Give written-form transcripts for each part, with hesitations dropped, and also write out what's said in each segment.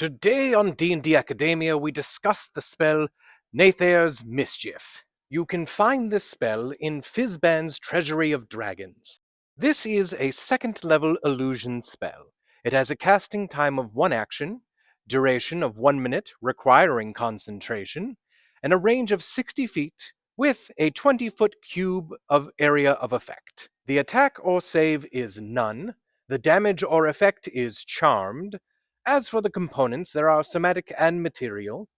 Today on D&D Academia, we discuss the spell Nathair's Mischief. You can find this spell in Fizban's Treasury of Dragons. This is a second-level illusion spell. It has a casting time of 1 action, duration of 1 minute requiring concentration, and a range of 60 feet with a 20-foot cube of area of effect. The attack or save is none. The damage or effect is charmed. As for the components, there are somatic and material.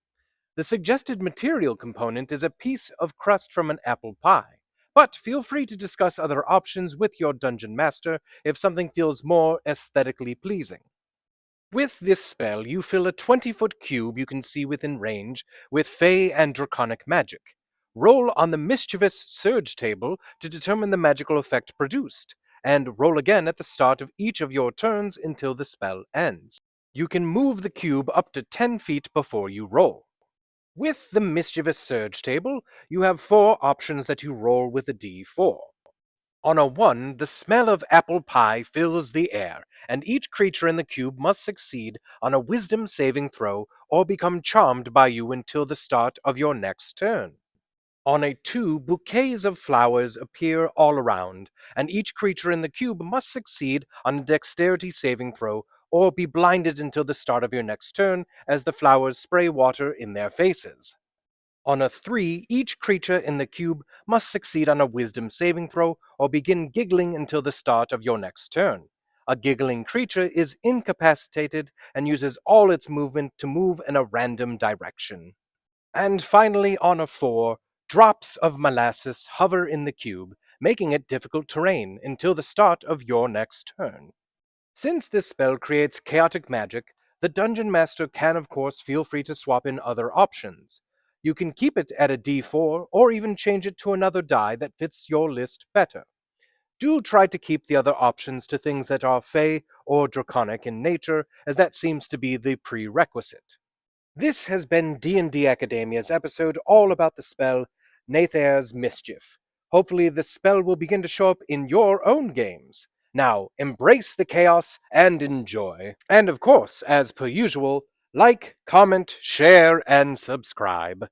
The suggested material component is a piece of crust from an apple pie, but feel free to discuss other options with your dungeon master if something feels more aesthetically pleasing. With this spell, you fill a 20-foot cube you can see within range with fey and draconic magic. Roll on the mischievous surge table to determine the magical effect produced, and roll again at the start of each of your turns until the spell ends. You can move the cube up to 10 feet before you roll. With the mischievous surge table, you have 4 options that you roll with a d4. On a 1, the smell of apple pie fills the air, and each creature in the cube must succeed on a wisdom saving throw or become charmed by you until the start of your next turn. On a 2, bouquets of flowers appear all around, and each creature in the cube must succeed on a dexterity saving throw or be blinded until the start of your next turn as the flowers spray water in their faces. On a 3, each creature in the cube must succeed on a wisdom saving throw or begin giggling until the start of your next turn. A giggling creature is incapacitated and uses all its movement to move in a random direction. And finally, on a 4, drops of molasses hover in the cube, making it difficult terrain until the start of your next turn. Since this spell creates chaotic magic, the Dungeon Master can of course feel free to swap in other options. You can keep it at a d4 or even change it to another die that fits your list better. Do try to keep the other options to things that are fey or draconic in nature, as that seems to be the prerequisite. This has been D&D Academia's episode all about the spell Nathair's Mischief. Hopefully this spell will begin to show up in your own games. Now, embrace the chaos and enjoy. And of course, as per usual, like, comment, share, and subscribe.